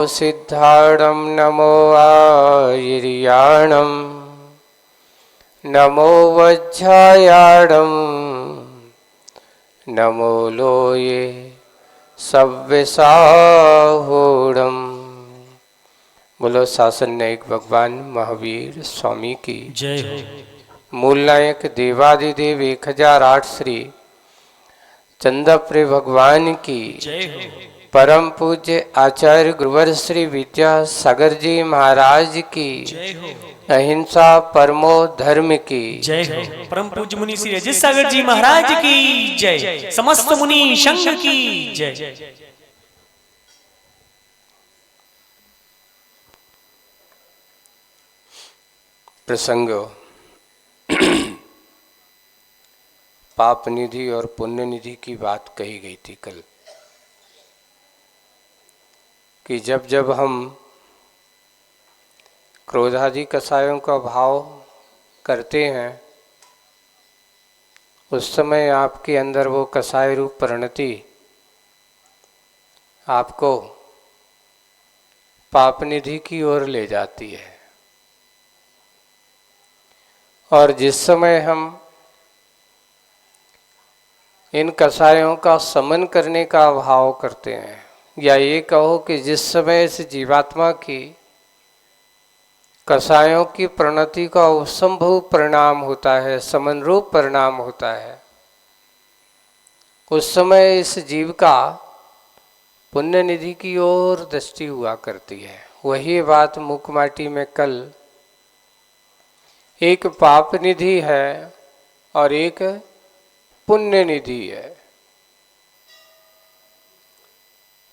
सिद्धाणं नमो आयर्याणं नमो वज्रायाणं नमो लोये सव्यसाहूणं। बोलो शासन नायक भगवान महावीर स्वामी की जय हो। मूल नायक देवादिदेव 1008 श्री चंद्रप्रिय भगवान की जय हो। परम पूज्य आचार्य गुरुवर श्री विद्यासागर जी महाराज की जय हो। अहिंसा परमो धर्म की जय हो। परम पूज्य मुनि श्री अजित सागर जी महाराज की जय। समस्त मुनि संघ की जय। प्रसंग पाप निधि और पुण्य निधि की बात कही गई थी कल कि जब जब हम क्रोधादि कषायों का भाव करते हैं उस समय आपके अंदर वो कषाय रूप परिणति आपको पाप निधि की ओर ले जाती है। और जिस समय हम इन कषायों का समन करने का भाव करते हैं, या ये कहो कि जिस समय इस जीवात्मा की कषायों की प्रणति का उपसंभव परिणाम होता है, समन रूप परिणाम होता है, उस समय इस जीव का पुण्य निधि की ओर दृष्टि हुआ करती है। वही बात मुकमाटी में कल एक पाप निधि है और एक पुण्य निधि है।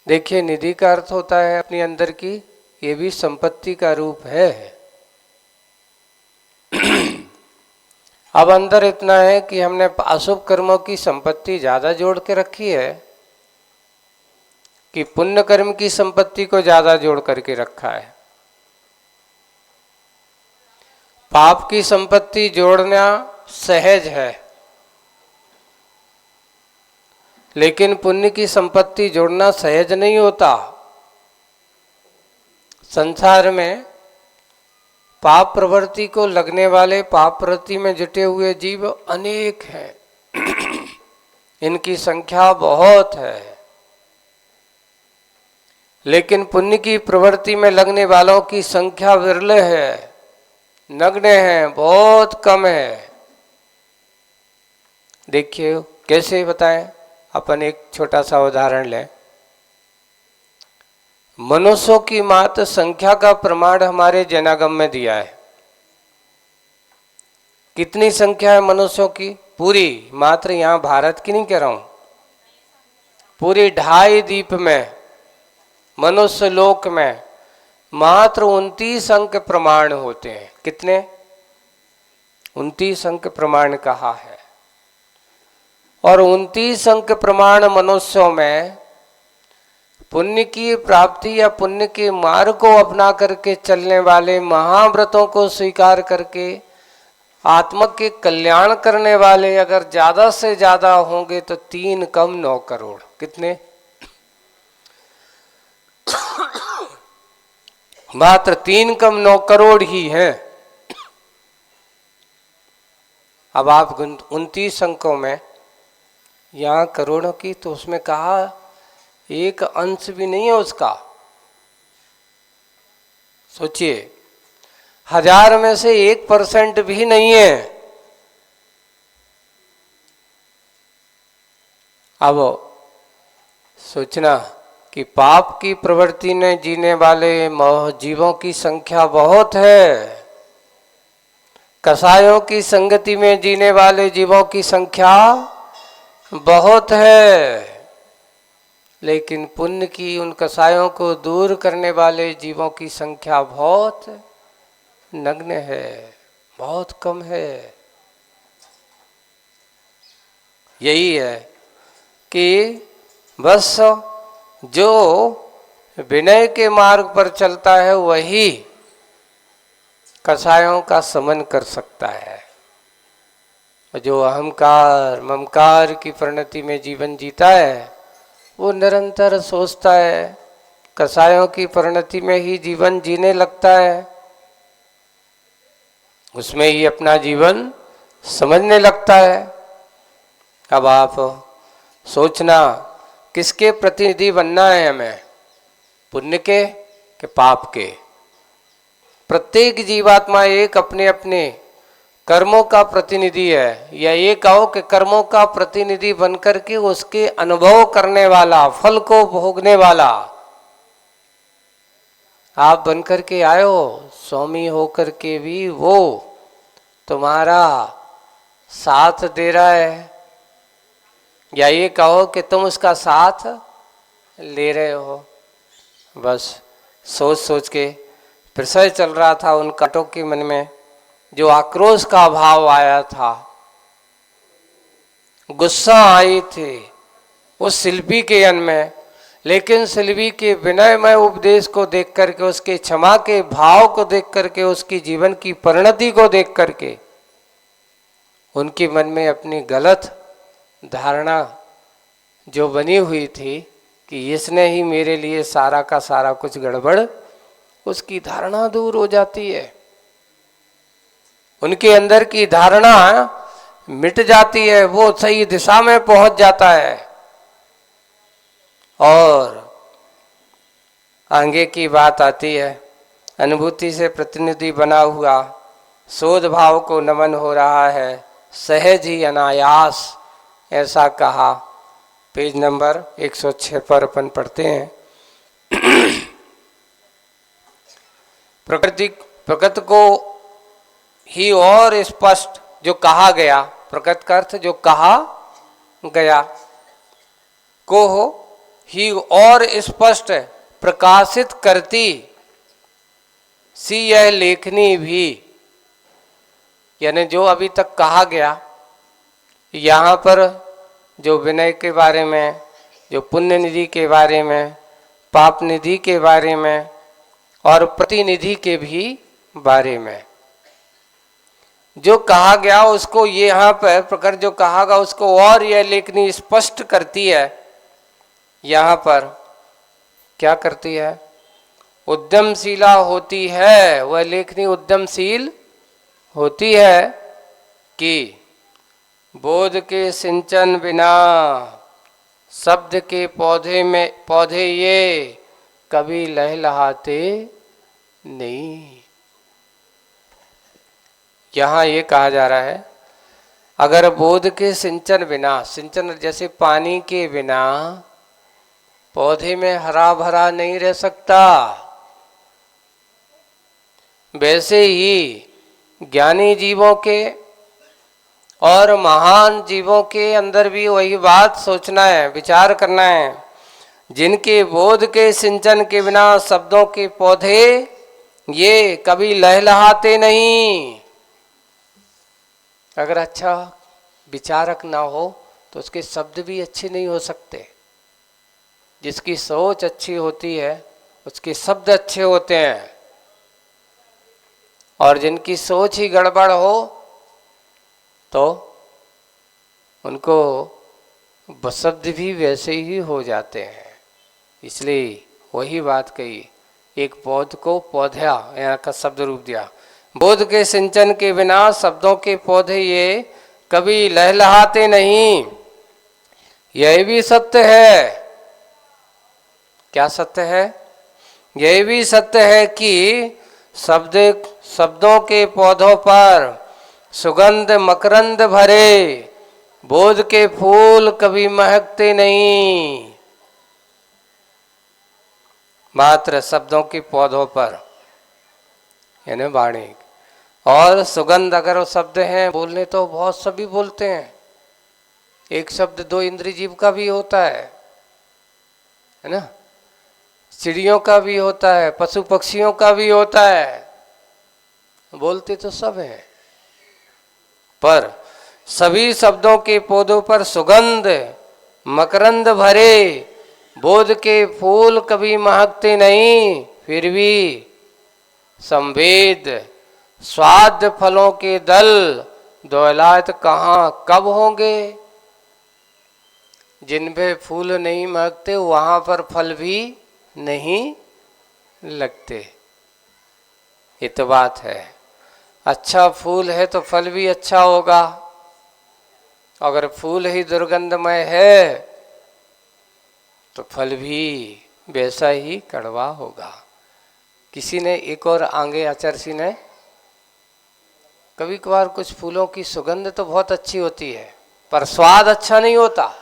देखिए, निधि का अर्थ होता है अपने अंदर की, ये भी संपत्ति का रूप है। अब अंदर इतना है कि हमने अशुभ कर्मों की संपत्ति ज्यादा जोड़ के रखी है कि पुण्य कर्म की संपत्ति को ज्यादा जोड़ करके रखा है। पाप की संपत्ति जोड़ना सहज है, लेकिन पुण्य की संपत्ति जोड़ना सहज नहीं होता। संसार में पाप प्रवृत्ति को लगने वाले, पाप प्रवृत्ति में जुटे हुए जीव अनेक हैं। इनकी संख्या बहुत है, लेकिन पुण्य की प्रवृत्ति में लगने वालों की संख्या विरल है, नगण्य है, बहुत कम है। देखिए कैसे बताएं, अपन एक छोटा सा उदाहरण लें। मनुष्यों की मात्र संख्या का प्रमाण हमारे जनागम में दिया है। कितनी संख्या है मनुष्यों की? पूरी, मात्र यहां भारत की नहीं कह रहा हूं, पूरी 2.5 द्वीप में, मनुष्य लोक में मात्र 29 अंक प्रमाण होते हैं। कितने? 29 अंक प्रमाण कहा है। और 29 अंक प्रमाण मनुष्यों में पुण्य की प्राप्ति या पुण्य के मार्ग को अपना करके चलने वाले, महाव्रतों को स्वीकार करके आत्मा के कल्याण करने वाले अगर ज्यादा से ज्यादा होंगे तो 3 कम 9 करोड़। कितने? मात्र 3 कम 9 करोड़ ही हैं। अब आप 29 अंकों में यहां करोड़ों की, तो उसमें कहा एक अंश भी नहीं है उसका। सोचिए, 1000 में से 1% भी नहीं है। अब सोचना कि पाप की प्रवृत्ति ने जीने वाले जीवों की संख्या बहुत है, कसायों की संगति में जीने वाले जीवों की संख्या बहुत है, लेकिन पुण्य की उन कसायों को दूर करने वाले जीवों की संख्या बहुत नगण्य है, बहुत कम है। यही है कि बस जो विनय के मार्ग पर चलता है वही कसायों का समन कर सकता है। जो अहंकार ममकार की परिणति में जीवन जीता है वो निरंतर सोचता है कसायों की परिणति में ही जीवन जीने लगता है, उसमें ही अपना जीवन समझने लगता है। अब आप सोचना, किसके प्रतिनिधि बनना है हमें, पुण्य के कि पाप के? प्रत्येक जीवात्मा एक अपने अपने कर्मों का प्रतिनिधि है, या ये कहो कि कर्मों का प्रतिनिधि बनकर के उसके अनुभव करने वाला, फल को भोगने वाला आप बनकर के आए हो। स्वामी होकर के भी वो तुम्हारा साथ दे रहा है, या ये कहो कि तुम उसका साथ ले रहे हो। बस सोच सोच के प्रसय चल रहा था उन कांटों के मन में, जो आक्रोश का भाव आया था, गुस्सा आई थी उस शिल्पी के मन में। लेकिन शिल्पी के विनयमय उपदेश को देख करके, उसके क्षमा के भाव को देख करके, उसकी जीवन की परिणति को देख करके उनके मन में अपनी गलत धारणा जो बनी हुई थी कि इसने ही मेरे लिए सारा का सारा कुछ गड़बड़, उसकी धारणा दूर हो जाती है। उनके अंदर की धारणा मिट जाती है, वो सही दिशा में पहुंच जाता है। और आगे की बात आती है, अनुभूति से प्रतिनिधि बना हुआ शोध भाव को नमन हो रहा है, सहज ही अनायास, ऐसा कहा। पेज नंबर 106 पर अपन पढ़ते हैं। प्रकृति को ही और स्पष्ट जो कहा गया, प्रकृति का अर्थ जो कहा गया, को ही और स्पष्ट प्रकाशित करती सी यह लेखनी भी, यानी जो अभी तक कहा गया, यहाँ पर जो विनय के बारे में, जो पुण्य निधि के बारे में, पाप निधि के बारे में और प्रतिनिधि के भी बारे में जो कहा गया, उसको ये यहाँ पर प्रकृति जो कहा गया उसको और यह लेखनी स्पष्ट करती है। यहाँ पर क्या करती है? उद्यमशीला होती है, वह लेखनी उद्यमशील होती है कि बोध के सिंचन बिना शब्द के पौधे ये कभी लहलहाते नहीं। यहाँ ये कहा जा रहा है, अगर बोध के सिंचन बिना, सिंचन जैसे पानी के बिना पौधे में हरा भरा नहीं रह सकता, वैसे ही ज्ञानी जीवों के और महान जीवों के अंदर भी वही बात सोचना है, विचार करना है। जिनके बोध के सिंचन के बिना शब्दों के पौधे ये कभी लहलहाते नहीं। अगर अच्छा विचारक ना हो तो उसके शब्द भी अच्छे नहीं हो सकते। जिसकी सोच अच्छी होती है उसके शब्द अच्छे होते हैं, और जिनकी सोच ही गड़बड़ हो तो उनको शब्द भी वैसे ही हो जाते हैं। इसलिए वही बात कही, एक पौध को पौधा यहाँ का शब्द रूप दिया। बोध के सिंचन के बिना शब्दों के पौधे ये कभी लहलहाते नहीं। यह भी सत्य है। क्या सत्य है? यह भी सत्य है कि शब्दों के पौधों पर सुगंध मकरंद भरे बोध के फूल कभी महकते नहीं। मात्र शब्दों के पौधों पर, यानी वाणी और सुगंध। अगर वो शब्द हैं, बोलने तो बहुत सभी बोलते हैं। एक शब्द दो इंद्रिय जीव का भी होता है ना, चिड़ियों का भी होता है, पशु पक्षियों का भी होता है। बोलते तो सब हैं, पर सभी शब्दों के पौधों पर सुगंध मकरंद भरे बोध के फूल कभी महकते नहीं। फिर भी संवेद स्वाद फलों के दल दौलात कहाँ कब होंगे? जिन पे फूल नहीं महकते वहां पर फल भी नहीं लगते। ये तो बात है। अच्छा फूल है तो फल भी अच्छा होगा, अगर फूल ही दुर्गंधमय है तो फल भी वैसा ही कड़वा होगा। किसी ने एक और आगे आचर्षी ने, कभी कभार कुछ फूलों की सुगंध तो बहुत अच्छी होती है पर स्वाद अच्छा नहीं होता।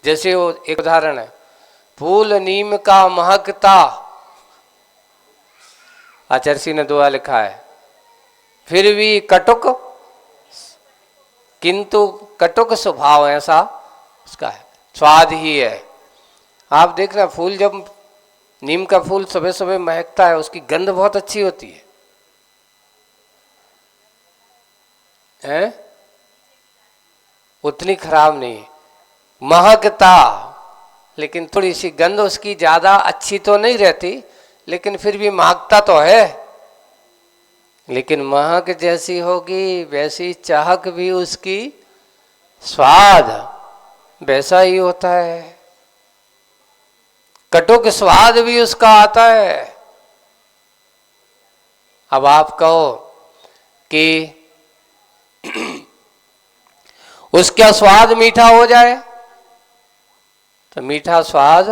जैसे वो एक उदाहरण है, फूल नीम का महकता, आचर्षी ने दुआ लिखा है, फिर भी कटुक, किंतु कटुक स्वभाव ऐसा उसका है, स्वाद ही है। आप देखना फूल, जब नीम का फूल सुबह सुबह महकता है उसकी गंध बहुत अच्छी होती है, हैं? उतनी खराब नहीं, महकता, लेकिन थोड़ी सी गंध उसकी ज्यादा अच्छी तो नहीं रहती, लेकिन फिर भी महकता तो है। लेकिन महक जैसी होगी वैसी चाहक भी उसकी, स्वाद वैसा ही होता है, कटुक स्वाद भी उसका आता है। अब आप कहो कि उसका स्वाद मीठा हो जाए, तो मीठा स्वाद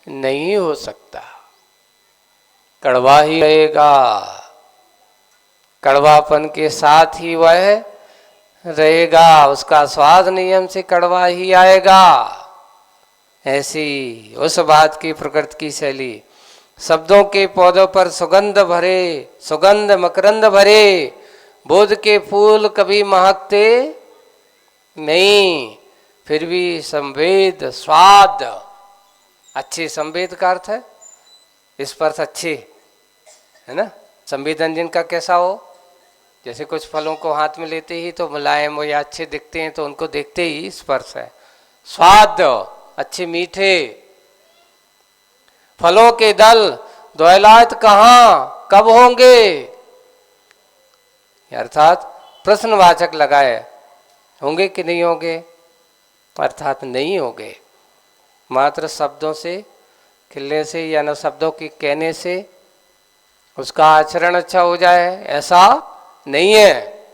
नहीं हो सकता, कड़वा ही रहेगा, कड़वापन के साथ ही वह रहेगा, उसका स्वाद नियम से कड़वा ही आएगा। ऐसी उस बात की प्रकृति की शैली, शब्दों के पौधों पर सुगंध भरे, सुगंध मकरंद भरे, बोध के फूल कभी महकते नहीं, फिर भी संवेद स्वाद, अच्छे संवेद का अर्थ है स्पर्श अच्छे, है ना। संवेदन जिनका कैसा हो, जैसे कुछ फलों को हाथ में लेते ही तो मुलायम हो या अच्छे दिखते हैं तो उनको देखते ही स्पर्श है। स्वाद अच्छे मीठे, फलों के दल द्वैलायत कहाँ कब होंगे, अर्थात प्रश्नवाचक लगाए, होंगे कि नहीं होंगे, अर्थात नहीं होंगे। मात्र शब्दों से खिलने से या न शब्दों के कहने से उसका आचरण अच्छा हो जाए, ऐसा नहीं है।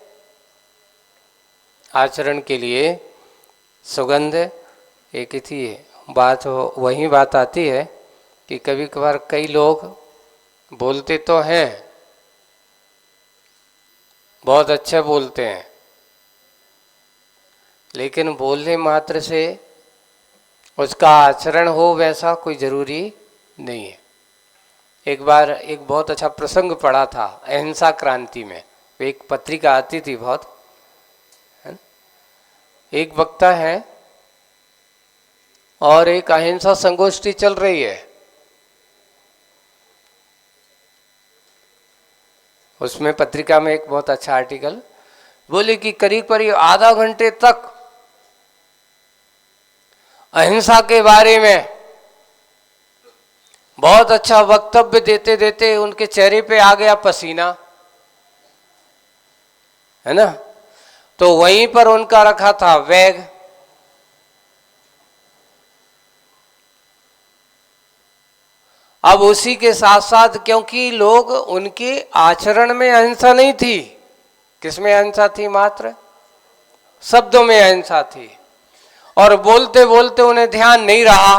आचरण के लिए सुगंध एक ही थी, बात वही बात आती है कि कभी कभार कई लोग बोलते तो हैं, बहुत अच्छे बोलते हैं, लेकिन बोलने मात्र से उसका आचरण हो वैसा कोई जरूरी नहीं है। एक बार एक बहुत अच्छा प्रसंग पढ़ा था अहिंसा क्रांति में, एक पत्रिका आती थी बहुत, है? एक वक्ता है और एक अहिंसा संगोष्ठी चल रही है, उसमें पत्रिका में एक बहुत अच्छा आर्टिकल बोले कि करीब करीब आधा घंटे तक अहिंसा के बारे में बहुत अच्छा वक्तव्य देते देते उनके चेहरे पे आ गया पसीना, है ना। तो वहीं पर उनका रखा था बैग, अब उसी के साथ साथ क्योंकि लोग उनके आचरण में अहिंसा नहीं थी, किसमें अहिंसा थी, मात्र शब्दों में अहिंसा थी, और बोलते बोलते उन्हें ध्यान नहीं रहा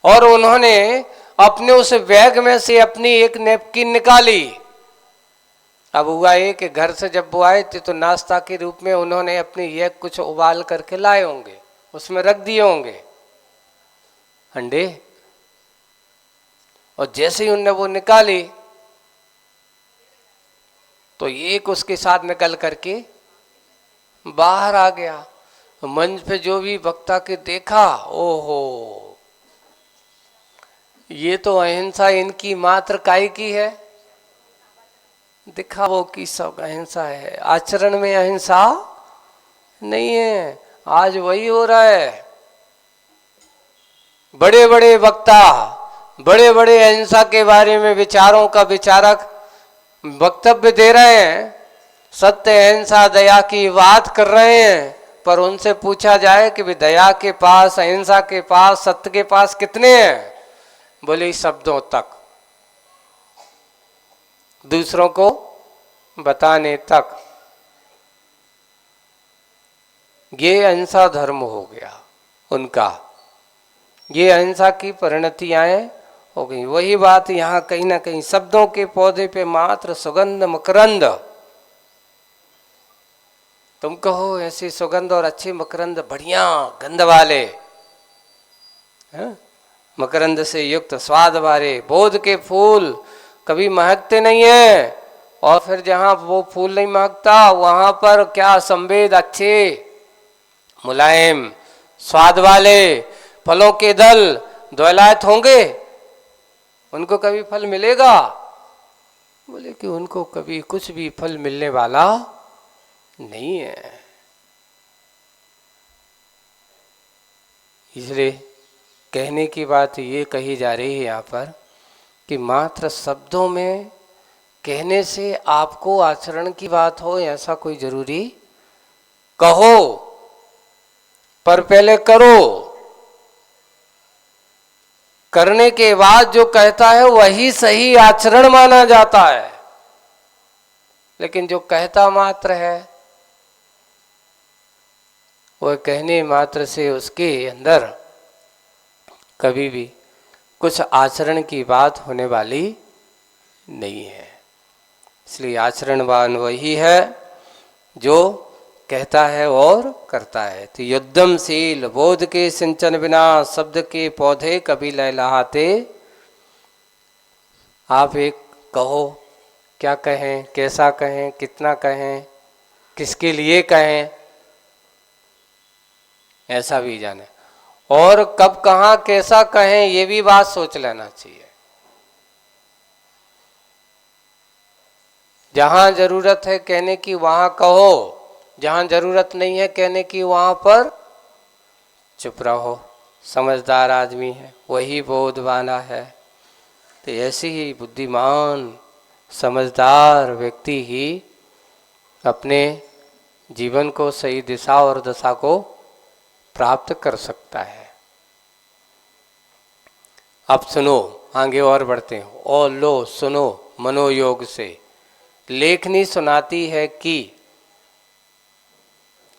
और उन्होंने अपने उस बैग में से अपनी एक नैपकिन निकाली। अब हुआ ये कि घर से जब वो आए थे तो नाश्ता के रूप में उन्होंने अपनी ये कुछ उबाल करके लाए होंगे, उसमें रख दिए होंगे अंडे, और जैसे ही उनने वो निकाली तो एक उसके साथ निकल करके बाहर आ गया। मंच पे जो भी वक्ता के देखा, ओहो ये तो अहिंसा इनकी मात्र काय की है, दिखावो की सब अहिंसा है, आचरण में अहिंसा नहीं है। आज वही हो रहा है, बड़े बड़े वक्ता बड़े बड़े अहिंसा के बारे में विचारों का विचारक वक्तव्य दे रहे हैं, सत्य अहिंसा दया की बात कर रहे हैं, पर उनसे पूछा जाए कि भी दया के पास, अहिंसा के पास, सत्य के पास कितने हैं? बोले शब्दों तक, दूसरों को बताने तक। ये अहिंसा धर्म हो गया उनका, ये अहिंसा की परिणतियां हो गई। वही बात यहाँ कहीं ना कहीं, शब्दों के पौधे पे मात्र सुगंध मकरंद। तुम कहो ऐसी सुगंध और अच्छे मकरंद, बढ़िया गंध वाले, मकरंद से युक्त स्वाद वाले बोध के फूल कभी महकते नहीं है। और फिर जहाँ वो फूल नहीं महकता वहां पर क्या संवेद अच्छे मुलायम स्वाद वाले फलों के दल द्वैलायत होंगे, उनको कभी फल मिलेगा? बोले कि उनको कभी कुछ भी फल मिलने वाला नहीं है। इसलिए कहने की बात ये कही जा रही है यहाँ पर कि मात्र शब्दों में कहने से आपको आचरण की बात हो ऐसा कोई जरूरी, कहो पर पहले करो। करने के बाद जो कहता है वही सही आचरण माना जाता है। लेकिन जो कहता मात्र है, वह कहने मात्र से उसके अंदर कभी भी कुछ आचरण की बात होने वाली नहीं है। इसलिए आचरणवान वही है जो कहता है और करता है। तो युद्धमशील बोध के सिंचन बिना शब्द के पौधे कभी लहलहाते। आप एक कहो, क्या कहें, कैसा कहें, कितना कहें, किसके लिए कहें, ऐसा भी जाने, और कब कहाँ कैसा कहें ये भी बात सोच लेना चाहिए। जहां जरूरत है कहने की वहां कहो, जहां जरूरत नहीं है कहने की वहां पर चुप रहो। समझदार आदमी है वही बोधवाना है। तो ऐसे ही बुद्धिमान समझदार व्यक्ति ही अपने जीवन को सही दिशा और दशा को प्राप्त कर सकता है। अब सुनो, आगे और बढ़ते हैं। और लो सुनो मनोयोग से, लेखनी सुनाती है कि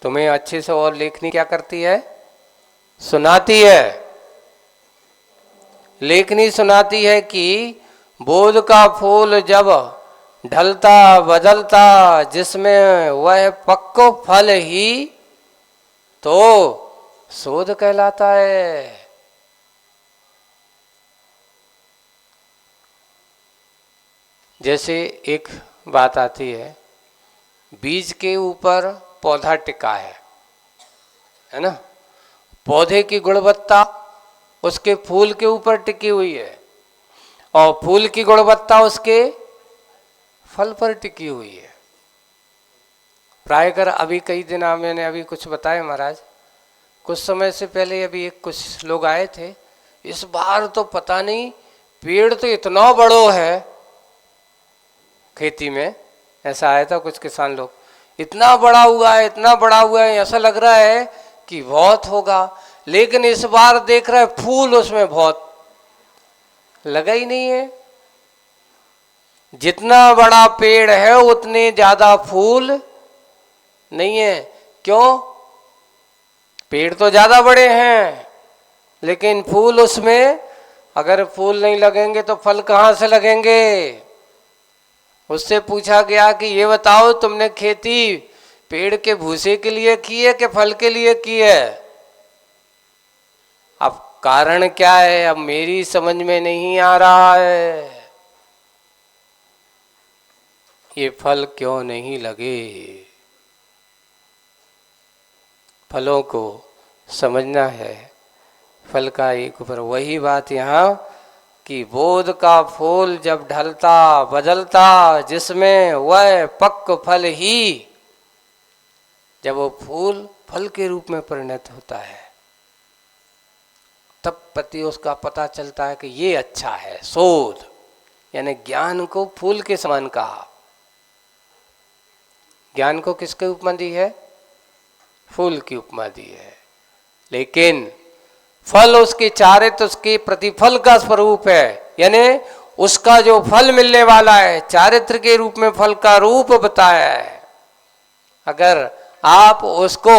तुम्हें अच्छे से, और लेखनी क्या करती है? सुनाती है। लेखनी सुनाती है कि बोध का फूल जब ढलता बदलता जिसमें वह पक्को फल ही तो शोध कहलाता है। जैसे एक बात आती है, बीज के ऊपर पौधा टिका है ना, पौधे की गुणवत्ता उसके फूल के ऊपर टिकी हुई है और फूल की गुणवत्ता उसके फल पर टिकी हुई है। प्रायकर अभी कई दिन मैंने अभी कुछ बताया महाराज, कुछ समय से पहले अभी एक कुछ लोग आए थे। इस बार तो पता नहीं पेड़ तो इतना बड़ो है, खेती में ऐसा आया था कुछ किसान लोग, इतना बड़ा हुआ है, इतना बड़ा हुआ है, ऐसा लग रहा है कि बहुत होगा। लेकिन इस बार देख रहा है फूल उसमें बहुत लगा ही नहीं है। जितना बड़ा पेड़ है उतने ज्यादा फूल नहीं है। क्यों? पेड़ तो ज्यादा बड़े हैं लेकिन फूल उसमें, अगर फूल नहीं लगेंगे तो फल कहाँ से लगेंगे? उससे पूछा गया कि ये बताओ तुमने खेती पेड़ के भूसे के लिए की है कि फल के लिए की है? अब कारण क्या है अब मेरी समझ में नहीं आ रहा है। ये फल क्यों नहीं लगे? फलों को समझना है, फल का एक ऊपर। वही बात यहाँ कि बोध का फूल जब ढलता बदलता जिसमें वह पक्क फल ही, जब वो फूल फल के रूप में परिणत होता है तब पति उसका पता चलता है कि ये अच्छा है। शोध यानी ज्ञान को फूल के समान कहा। ज्ञान को किसके उपमा दी है? फूल की उपमा दी है। लेकिन फल उसके चारित्र, उसके प्रतिफल का स्वरूप है, यानी उसका जो फल मिलने वाला है चारित्र के रूप में फल का रूप बताया है। अगर आप उसको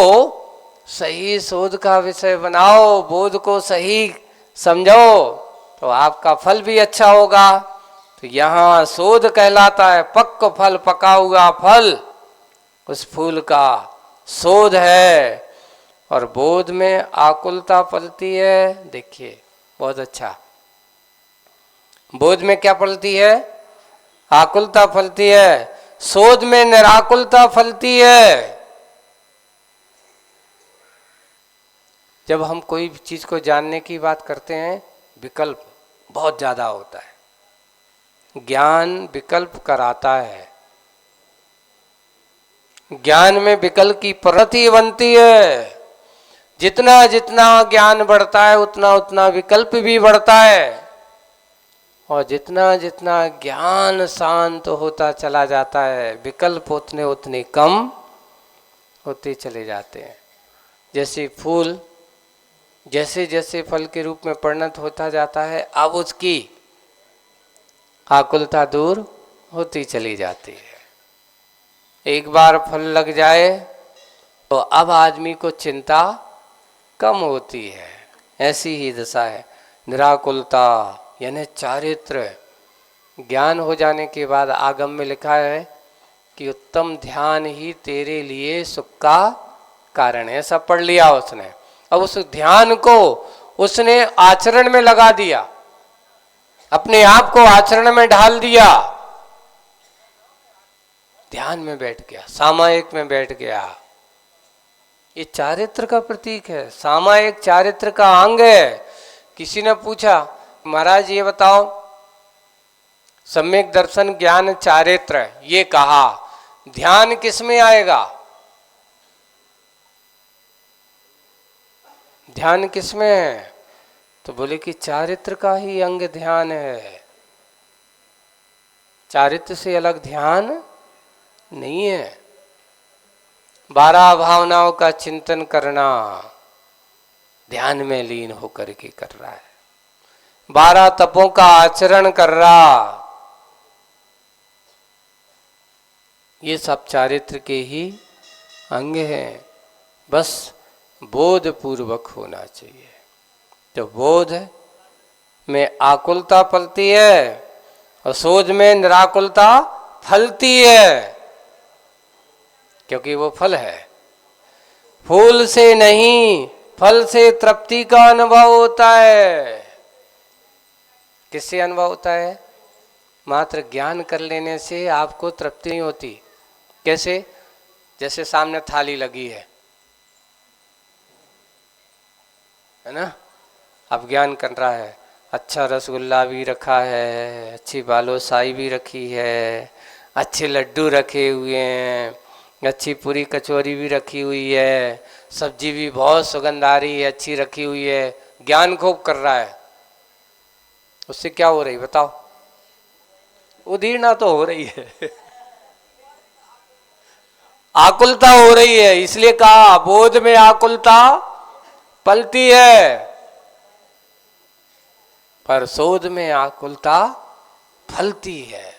सही शोध का विषय बनाओ, बोध को सही समझो, तो आपका फल भी अच्छा होगा। तो यहाँ शोध कहलाता है पक्क फल, पका हुआ फल, उस फूल का शोध है। और बोध में आकुलता फलती है। देखिए बहुत अच्छा, बोध में क्या फलती है? आकुलता फलती है। शोध में निराकुलता फलती है। जब हम कोई चीज को जानने की बात करते हैं, विकल्प बहुत ज्यादा होता है। ज्ञान विकल्प कराता है। ज्ञान में विकल्प की प्रवृत्ति बनती है। जितना जितना ज्ञान बढ़ता है उतना उतना विकल्प भी बढ़ता है। और जितना जितना ज्ञान शांत होता चला जाता है, विकल्प उतने उतने कम होते चले जाते हैं। जैसे फूल जैसे जैसे फल के रूप में परिणत होता जाता है, अब उसकी आकुलता दूर होती चली जाती है। एक बार फल लग जाए तो अब आदमी को चिंता कम होती है। ऐसी ही दशा है निराकुलता, यानी चारित्र। ज्ञान हो जाने के बाद आगम में लिखा है कि उत्तम ध्यान ही तेरे लिए सुख का कारण है। ऐसा पढ़ लिया उसने। अब उस ध्यान को उसने आचरण में लगा दिया, अपने आप को आचरण में ढाल दिया, ध्यान में बैठ गया, सामायिक में बैठ गया। ये चारित्र का प्रतीक है, सामायिक चारित्र का अंग है। किसी ने पूछा, महाराज ये बताओ, सम्यक दर्शन ज्ञान चारित्र ये कहा, ध्यान किस में आएगा? ध्यान किस में है? तो बोले कि चारित्र का ही अंग ध्यान है, चारित्र से अलग ध्यान नहीं है। 12 भावनाओं का चिंतन करना ध्यान में लीन होकर के कर रहा है। 12 तपों का आचरण कर रहा, ये सब चारित्र के ही अंग हैं। बस बोध पूर्वक होना चाहिए। तो बोध में आकुलता फलती है और शोध में निराकुलता फलती है, क्योंकि वो फल है। फूल से नहीं, फल से तृप्ति का अनुभव होता है। किससे अनुभव होता है? मात्र ज्ञान कर लेने से आपको तृप्ति नहीं होती। कैसे? जैसे सामने थाली लगी है ना, अब ज्ञान कर रहा है, अच्छा रसगुल्ला भी रखा है, अच्छी बालूशाही भी रखी है, अच्छे लड्डू रखे हुए हैं, अच्छी पूरी कचौरी भी रखी हुई है, सब्जी भी बहुत सुगंधारी है, अच्छी रखी हुई है। ज्ञान खूब कर रहा है। उससे क्या हो रही बताओ? उदीर्णा तो हो रही है आकुलता हो रही है। इसलिए कहा बोध में आकुलता पलती है, पर शोध में आकुलता फलती है।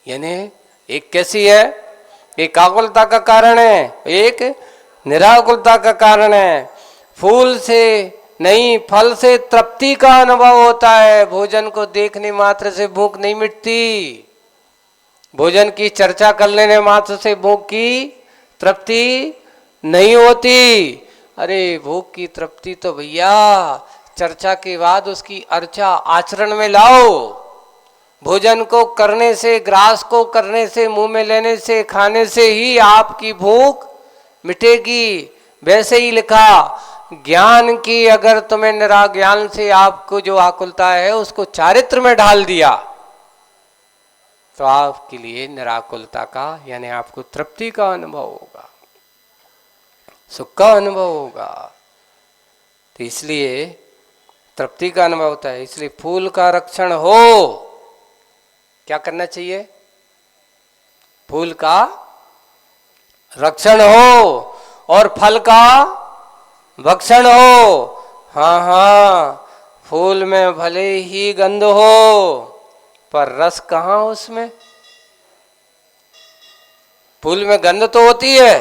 यानी एक कैसी है? एक आकुलता का कारण है, एक निराकुलता का कारण है। फूल से नहीं, फल से तृप्ति का अनुभव होता है। भोजन को देखने मात्र से भूख नहीं मिटती, भोजन की चर्चा कर लेने मात्र से भूख की तृप्ति नहीं होती। अरे भूख की तृप्ति तो भैया चर्चा के बाद उसकी अर्चा आचरण में लाओ। भोजन को करने से, ग्रास को करने से, मुंह में लेने से, खाने से ही आपकी भूख मिटेगी। वैसे ही लिखा, ज्ञान की अगर तुम्हें निरा ज्ञान से आपको जो आकुलता है उसको चारित्र में ढाल दिया तो आपके लिए निराकुलता का, यानी आपको तृप्ति का अनुभव होगा, सुख का अनुभव होगा। तो इसलिए तृप्ति का अनुभव होता है। इसलिए फूल का रक्षण हो, क्या करना चाहिए? फूल का रक्षण हो और फल का भक्षण हो। हाँ हाँ, फूल में भले ही गंध हो पर रस कहाँ उसमें। फूल में गंध तो होती है,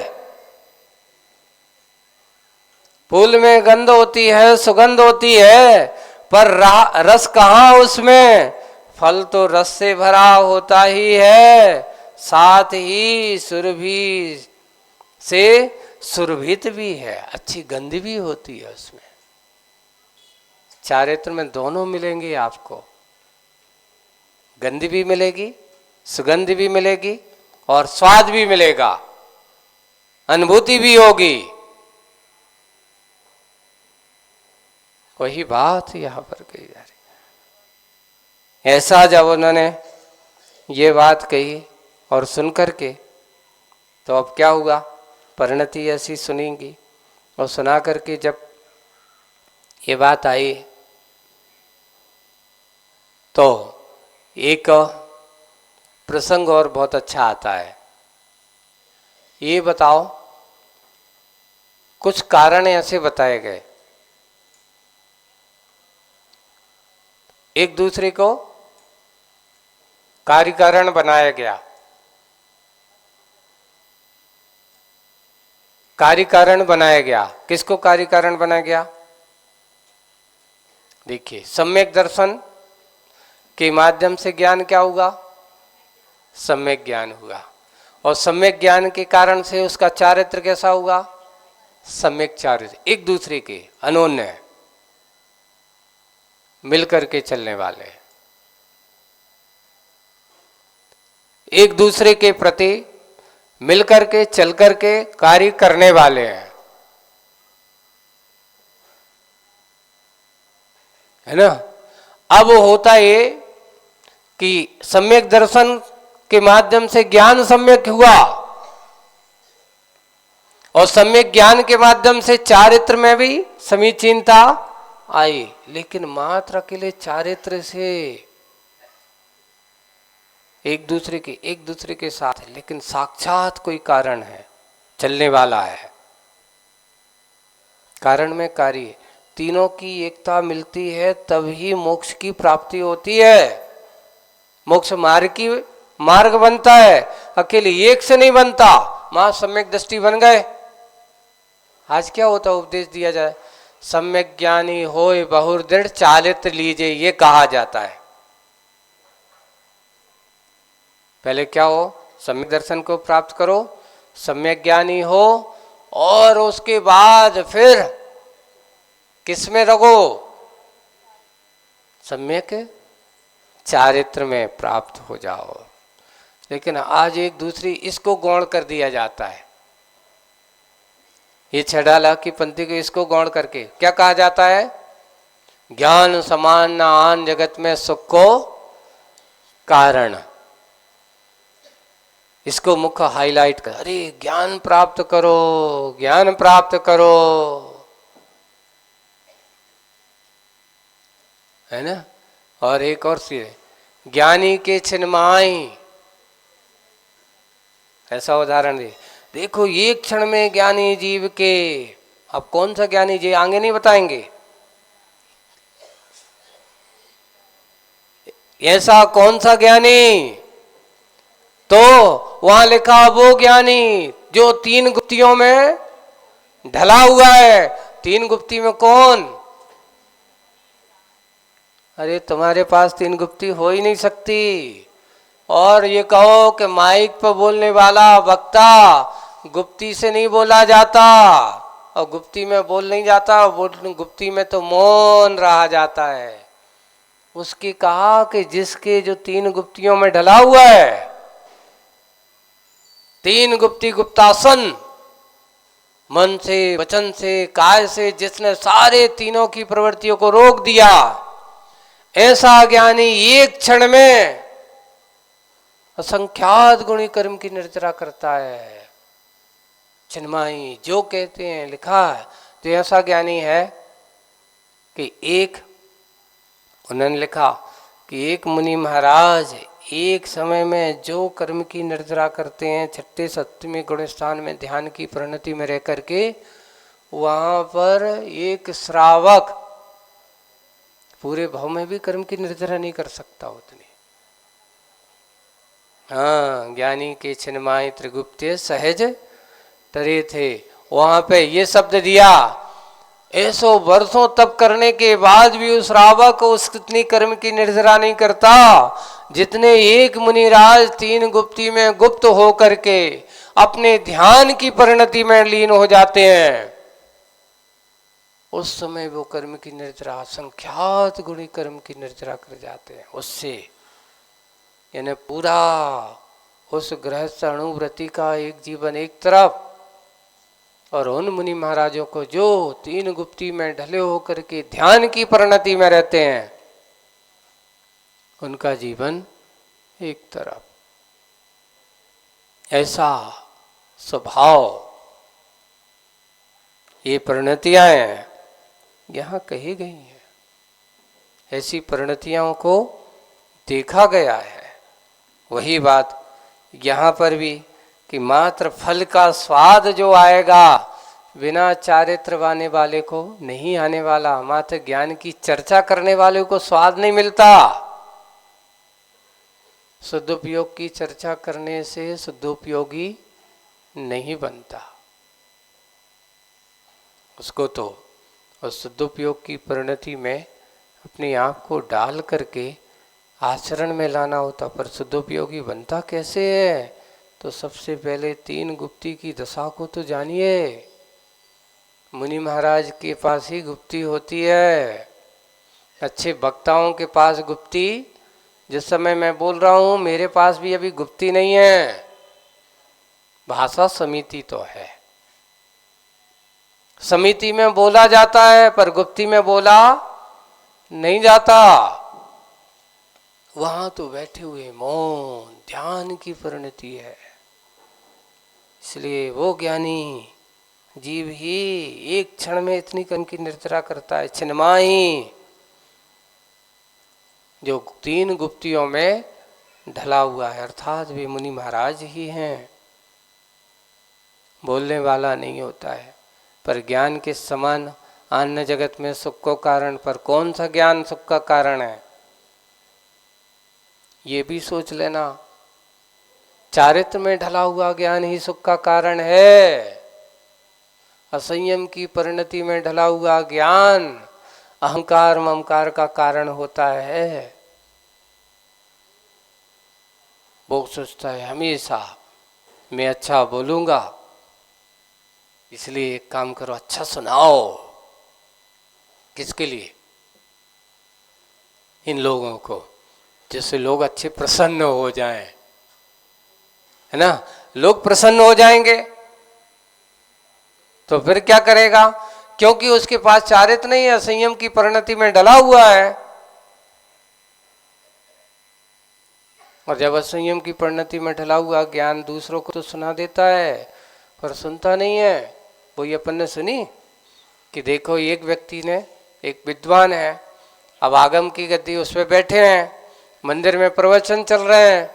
फूल में गंध होती है, सुगंध होती है, पर रस कहाँ उसमें। फल तो रस से भरा होता ही है, साथ ही सुरभि से सुरभित भी है, अच्छी गंध भी होती है उसमें। चारित्र में दोनों मिलेंगे आपको, गंध भी मिलेगी, सुगंध भी मिलेगी और स्वाद भी मिलेगा, अनुभूति भी होगी। वही बात यहां पर कही जा रही। ऐसा जब उन्होंने ये बात कही और सुन करके, तो अब क्या हुआ, परिणति ऐसी सुनेंगी। और सुना करके जब ये बात आई तो एक प्रसंग और बहुत अच्छा आता है। ये बताओ, कुछ कारण ऐसे बताए गए, एक दूसरे को कार्यकारण बनाया गया। कार्यकारण बनाया गया, किसको कार्यकारण बनाया गया। देखिए, सम्यक दर्शन के माध्यम से ज्ञान क्या होगा, सम्यक ज्ञान हुआ। और सम्यक ज्ञान के कारण से उसका चारित्र कैसा होगा, सम्यक चारित्र, एक दूसरे के अनोन्य मिलकर के चलने वाले, एक दूसरे के प्रति मिलकर के चल करके कार्य करने वाले हैं, है ना। अब होता ये कि सम्यक दर्शन के माध्यम से ज्ञान सम्यक हुआ और सम्यक ज्ञान के माध्यम से चारित्र में भी समीचीनता आई। लेकिन मात्र अकेले चारित्र से एक दूसरे के साथ है, लेकिन साक्षात कोई कारण है, चलने वाला है, कारण में कार्य, तीनों की एकता मिलती है तभी मोक्ष की प्राप्ति होती है। मोक्ष मार्ग बनता है, अकेले एक से नहीं बनता। मां सम्यक दृष्टि बन गए। आज क्या होता है, उपदेश दिया जाए, सम्यक ज्ञानी होय बहुर दृढ़ चालित लीजिए, ये कहा जाता है। पहले क्या हो, सम्यक दर्शन को प्राप्त करो, सम्यक ज्ञानी हो, और उसके बाद फिर किसमें रहो, सम्यक चारित्र में प्राप्त हो जाओ। लेकिन आज एक दूसरी इसको गौण कर दिया जाता है, ये छडाला की पंक्ति को इसको गौण करके क्या कहा जाता है, ज्ञान समान न आन जगत में सुख को कारण। इसको मुख्य हाईलाइट कर, अरे ज्ञान प्राप्त करो, ज्ञान प्राप्त करो, है ना। और एक और सी है, ज्ञानी के छिन्माई, ऐसा उदाहरण दे, देखो एक क्षण में ज्ञानी जीव के, अब कौन सा ज्ञानी जी आगे नहीं बताएंगे, ऐसा कौन सा ज्ञानी, तो वहां लिखा वो ज्ञानी जो तीन गुप्तियों में ढला हुआ है। तीन गुप्ती में कौन, अरे तुम्हारे पास तीन गुप्ती हो ही नहीं सकती। और ये कहो कि माइक पर बोलने वाला वक्ता गुप्ती से नहीं बोला जाता, और गुप्ती में बोल नहीं जाता, गुप्ती में तो मौन रहा जाता है। उसकी कहा कि जिसके जो तीन गुप्तियों में ढला हुआ है, तीन गुप्ती गुप्तासन, मन से, वचन से, काय से, जिसने सारे तीनों की प्रवृत्तियों को रोक दिया, ऐसा ज्ञानी एक क्षण में असंख्यात गुणी कर्म की निर्जरा करता है। चिन्माई जो कहते हैं, लिखा है, तो ऐसा ज्ञानी है कि एक, उन्होंने लिखा कि एक मुनि महाराज एक समय में जो कर्म की निर्जरा करते हैं, छठे सप्तमी गुण स्थान में ध्यान की परिणति में रह करके, वहां पर एक श्रावक पूरे भाव में भी कर्म की निर्जरा नहीं कर सकता उतनी। हाँ, ज्ञानी के छिन्माय त्रिगुप्ते सहज तरे थे, वहां पे ये शब्द दिया। ऐसो वर्षों तप करने के बाद भी उस श्रावक उस कितनी कर्म की निर्जरा नहीं करता जितने एक मुनिराज तीन गुप्ती में गुप्त हो करके अपने ध्यान की परिणति में लीन हो जाते हैं। उस समय वो कर्म की निर्जरा, संख्यात गुणी कर्म की निर्जरा कर जाते हैं उससे। यानी पूरा उस गृहस्थ अणुव्रति का एक जीवन एक तरफ, और उन मुनि महाराजों को जो तीन गुप्ती में ढले होकर के ध्यान की परिणति में रहते हैं, उनका जीवन एक तरफ। ऐसा स्वभाव, ये परिणतियां यहां कही गई हैं। ऐसी परिणतियों को देखा गया है। वही बात यहां पर भी कि मात्र फल का स्वाद जो आएगा बिना चारित्र वाने वाले को नहीं आने वाला। मात्र ज्ञान की चर्चा करने वाले को स्वाद नहीं मिलता। सदुपयोग की चर्चा करने से सदुपयोगी नहीं बनता। उसको तो उस सदुपयोग की परिणति में अपने आप को डाल करके आचरण में लाना होता। पर सदुपयोगी बनता कैसे है? तो सबसे पहले तीन गुप्ती की दशा को तो जानिए। मुनि महाराज के पास ही गुप्ती होती है, अच्छे वक्ताओं के पास गुप्ती। जिस समय मैं बोल रहा हूं मेरे पास भी अभी गुप्ती नहीं है, भाषा समिति तो है। समिति में बोला जाता है पर गुप्ती में बोला नहीं जाता। वहां तो बैठे हुए मौन ध्यान की परिणति है। इसलिए वो ज्ञानी जीव ही एक क्षण में इतनी कर्म की निर्जरा करता है। छिन्माई, जो तीन गुप्तियों में ढला हुआ है, अर्थात वे मुनि महाराज ही हैं। बोलने वाला नहीं होता है। पर ज्ञान के समान अन्य जगत में सुख को कारण, पर कौन सा ज्ञान सुख का कारण है ये भी सोच लेना। चारित्र में ढला हुआ ज्ञान ही सुख का कारण है। असंयम की परिणति में ढला हुआ ज्ञान अहंकार ममकार का कारण होता है। वो सोचता है हमेशा मैं अच्छा बोलूंगा, इसलिए एक काम करो अच्छा सुनाओ। किसके लिए? इन लोगों को, जिससे लोग अच्छे प्रसन्न हो जाएं, है ना। लोग प्रसन्न हो जाएंगे तो फिर क्या करेगा? क्योंकि उसके पास चारित्र नहीं है, संयम की परिणति में डला हुआ है। और जब असंयम की परिणति में ढला हुआ ज्ञान दूसरों को तो सुना देता है पर सुनता नहीं है। वो ये अपन ने सुनी कि देखो एक व्यक्ति ने, एक विद्वान है, अब आगम की गद्दी उस पर बैठे हैं, मंदिर में प्रवचन चल रहे हैं,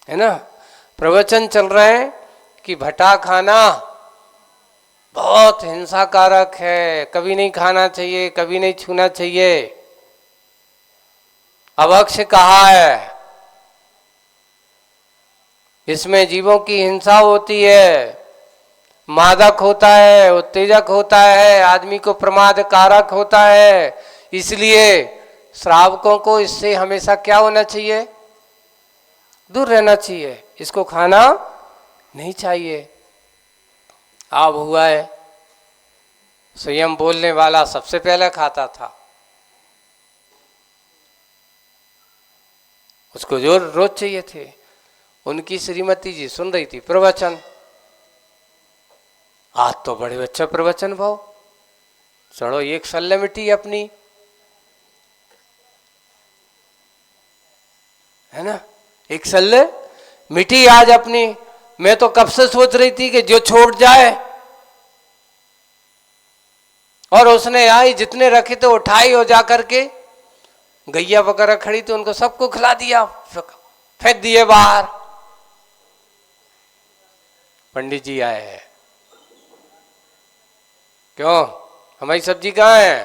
है ना। प्रवचन चल रहे हैं कि भटा खाना बहुत हिंसाकारक है, कभी नहीं खाना चाहिए, कभी नहीं छूना चाहिए। अवक्ष कहा है, इसमें जीवों की हिंसा होती है, मादक होता है, उत्तेजक होता है, आदमी को प्रमाद कारक होता है। इसलिए श्रावकों को इससे हमेशा क्या होना चाहिए? दूर रहना चाहिए, इसको खाना नहीं चाहिए। अब हुआ है स्वयं बोलने वाला सबसे पहले खाता था, उसको जो रोज चाहिए थे। उनकी श्रीमती जी सुन रही थी प्रवचन, आज तो बड़े अच्छा प्रवचन भाव, चलो एक सल्ले मिट्टी अपनी, है ना, एक सल्ले मिट्टी आज अपनी। मैं तो कब से सोच रही थी कि जो छोड़ जाए, और उसने आई जितने रखे थे उठाई हो जा करके गैया वगैरह खड़ी तो उनको सबको खिला दिया, फेंक दिए बाहर। पंडित जी आए हैं, क्यों हमारी सब्जी कहाँ है?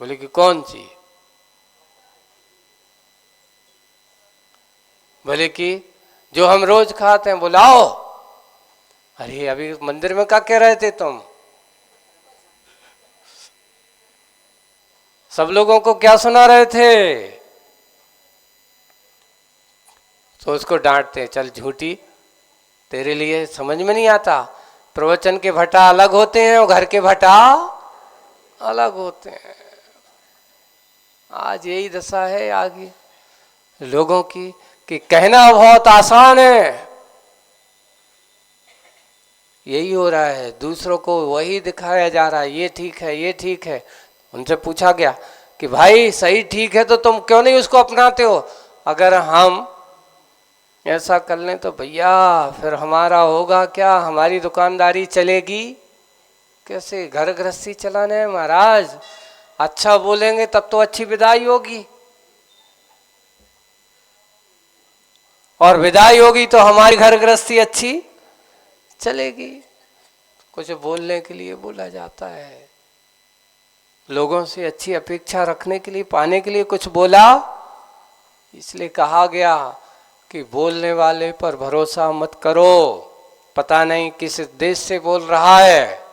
बोले कि कौन सी? बोले कि जो हम रोज खाते हैं। बुलाओ। अरे अभी मंदिर में क्या कह रहे थे तुम? सब लोगों को क्या सुना रहे थे? तो उसको डांटते, चल झूठी, तेरे लिए समझ में नहीं आता। प्रवचन के भट्टा अलग होते हैं और घर के भट्टा अलग होते हैं। आज यही दशा है आगे लोगों की कि कहना बहुत आसान है, यही हो रहा है। दूसरों को वही दिखाया जा रहा है, ये ठीक है, ये ठीक है। उनसे पूछा गया कि भाई सही ठीक है तो तुम क्यों नहीं उसको अपनाते हो? अगर हम ऐसा कर लें तो भैया फिर हमारा होगा क्या? हमारी दुकानदारी चलेगी कैसे? घर गृहस्थी चलाना है महाराज। अच्छा बोलेंगे तब तो अच्छी विदाई होगी, और विदाई होगी तो हमारी घर गृहस्थी अच्छी चलेगी। कुछ बोलने के लिए बोला जाता है, लोगों से अच्छी अपेक्षा रखने के लिए, पाने के लिए कुछ बोला। इसलिए कहा गया कि बोलने वाले पर भरोसा मत करो, पता नहीं किस देश से बोल रहा है,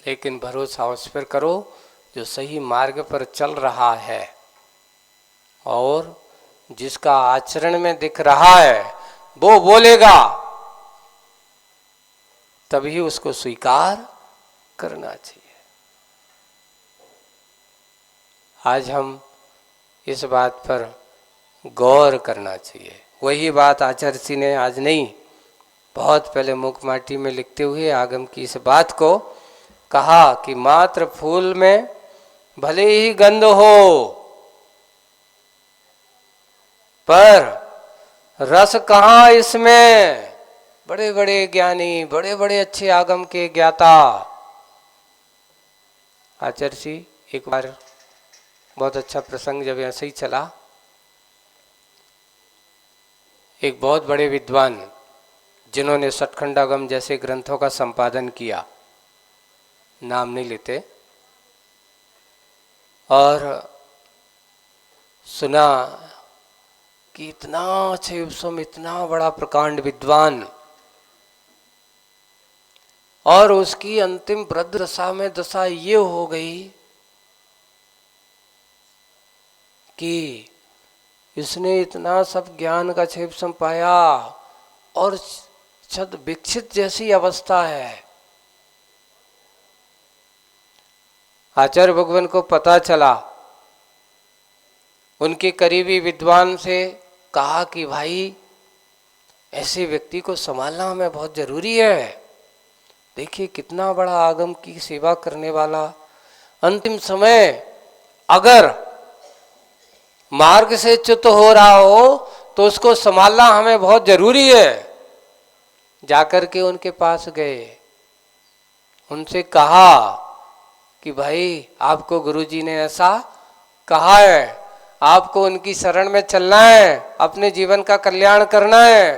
लेकिन भरोसा उस पर करो जो सही मार्ग पर चल रहा है और जिसका आचरण में दिख रहा है वो बोलेगा, तभी उसको स्वीकार करना चाहिए। आज हम इस बात पर गौर करना चाहिए। वही बात आचार्य जी ने आज नहीं, बहुत पहले मुख माटी में लिखते हुए आगम की इस बात को कहा कि मात्र फूल में भले ही गंध हो, पर रस कहाँ इसमें? बड़े बड़े ज्ञानी, बड़े बड़े अच्छे आगम के ज्ञाता आचार्य जी, एक बार बहुत अच्छा प्रसंग जब ऐसे ही चला, एक बहुत बड़े विद्वान जिन्होंने सतखंडागम जैसे ग्रंथों का संपादन किया, नाम नहीं लेते, और सुना कि इतना अच्छे उपसम, इतना बड़ा प्रकांड विद्वान, और उसकी अंतिम वृद्ध दशा में दशा ये हो गई कि इसने इतना सब ज्ञान का छेप सम पाया और छद विकसित जैसी अवस्था है। आचार्य भगवान को पता चला, उनके करीबी विद्वान से कहा कि भाई ऐसे व्यक्ति को संभालना हमें बहुत जरूरी है। देखिए कितना बड़ा आगम की सेवा करने वाला, अंतिम समय अगर मार्ग से च्युत हो रहा हो तो उसको संभालना हमें बहुत जरूरी है। जाकर के उनके पास गए, उनसे कहा कि भाई आपको गुरुजी ने ऐसा कहा है, आपको उनकी शरण में चलना है, अपने जीवन का कल्याण करना है।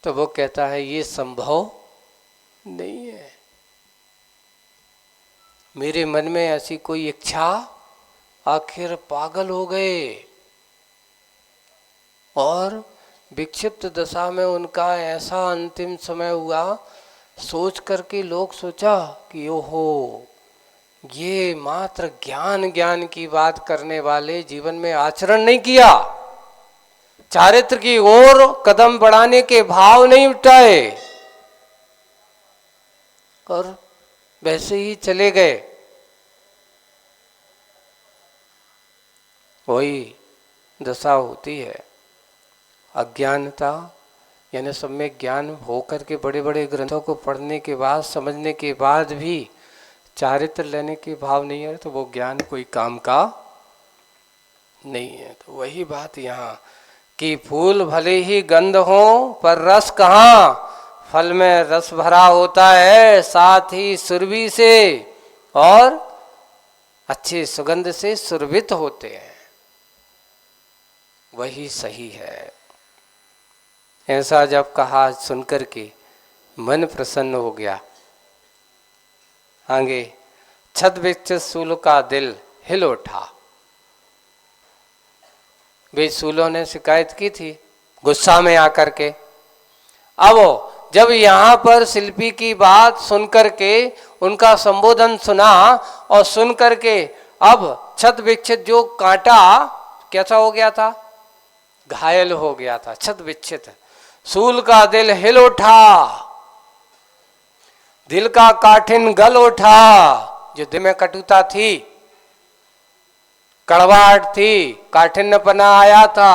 तो वो कहता है ये संभव नहीं है, मेरे मन में ऐसी कोई इच्छा, आखिर पागल हो गए। और विक्षिप्त दशा में उनका ऐसा अंतिम समय हुआ, सोच करके लोग सोचा कि ओहो ये मात्र ज्ञान ज्ञान की बात करने वाले जीवन में आचरण नहीं किया, चारित्र की ओर कदम बढ़ाने के भाव नहीं उठाए और वैसे ही चले गए। वही दशा होती है, अज्ञानता, यानी सम्यक ज्ञान होकर के बड़े बड़े ग्रंथों को पढ़ने के बाद, समझने के बाद भी चारित्र लेने के भाव नहीं है तो वो ज्ञान कोई काम का नहीं है। तो वही बात यहाँ कि फूल भले ही गंध हो पर रस कहाँ? फल में रस भरा होता है, साथ ही सुरभि से और अच्छे सुगंध से सुरभित होते हैं, वही सही है। ऐसा जब कहा सुनकर के मन प्रसन्न हो गया। आगे, छत विक्षित सूल का दिल हिल उठा। वे सूलों ने शिकायत की थी गुस्सा में आकर के। अब जब यहाँ पर शिल्पी की बात सुनकर के, उनका संबोधन सुना और सुनकर के अब छत विक्षित जो कांटा कैसा हो गया था, घायल हो गया था। छत विक्षित सूल का दिल हिल उठा, दिल का काठिन गल उठा। जो दिल में कटुता थी, कड़वाहट थी, काठिन्यपना आया था,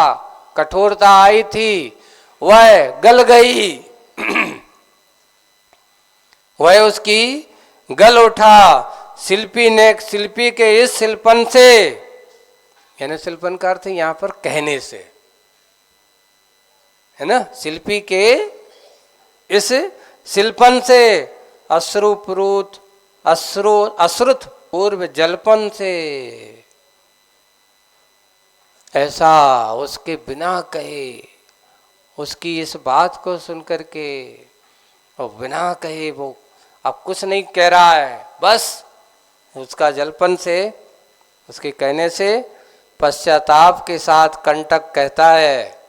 कठोरता आई थी, वह गल गई। वह उसकी गल उठा। शिल्पी के इस शिल्पन से, यानी शिल्पन का अर्थ यहां पर कहने से है ना, शिल्पी के इस शिल्पन से अश्रुत पूर्व जलपन से, ऐसा उसके बिना कहे, उसकी इस बात को सुनकर के और बिना कहे वो अब कुछ नहीं कह रहा है, बस उसका जलपन से, उसके कहने से पश्चाताप के साथ कंटक कहता है,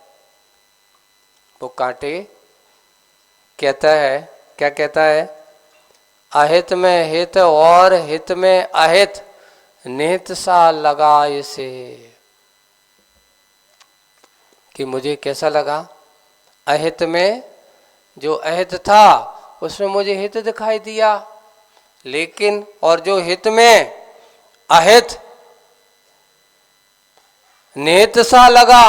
वो कांटे कहता है, क्या कहता है, अहित में हित और हित में अहित, निहित सा लगा इसे। कि मुझे कैसा लगा, अहित में जो अहित था उसमें मुझे हित दिखाई दिया, लेकिन और जो हित में अहित निहित सा लगा,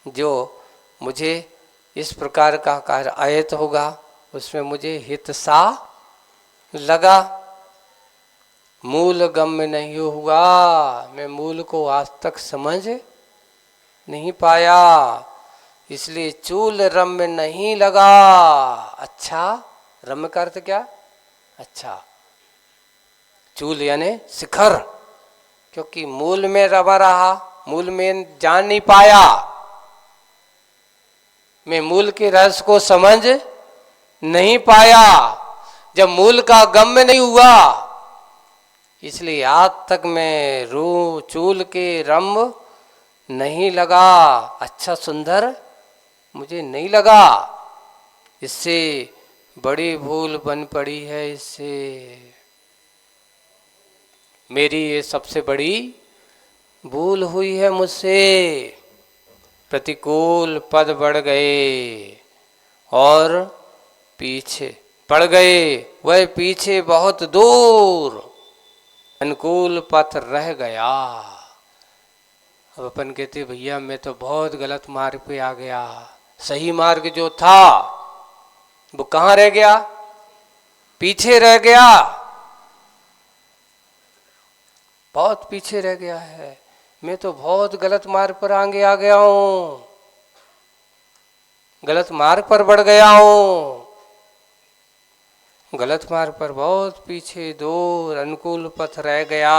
जो मुझे इस प्रकार का कार्य अहित होगा उसमें मुझे हित सा लगा। मूल गम्य नहीं हुआ, मैं मूल को आज तक समझ नहीं पाया, इसलिए चूल रम्य नहीं लगा। अच्छा, रम्य का अर्थ क्या, अच्छा, चूल यानी शिखर, क्योंकि मूल में रवा रहा, मूल में जान नहीं पाया, मैं मूल के रस को समझ नहीं पाया। जब मूल का गम्य नहीं हुआ, इसलिए आज तक मैं चूल के रंब नहीं लगा, अच्छा सुंदर मुझे नहीं लगा। इससे बड़ी भूल बन पड़ी है, इससे मेरी ये सबसे बड़ी भूल हुई है मुझसे। प्रतिकूल पद बढ़ गए और पीछे पड़ गए, वह पीछे बहुत दूर अनुकूल पथ रह गया। अब अपन कहते भैया मैं तो बहुत गलत मार्ग पे आ गया, सही मार्ग जो था वो कहाँ रह गया, पीछे रह गया, बहुत पीछे रह गया है, मैं तो बहुत गलत मार्ग पर आगे आ गया हूं, गलत मार्ग पर बढ़ गया हूं, गलत मार्ग पर बहुत पीछे दूर अनुकूल पथ रह गया।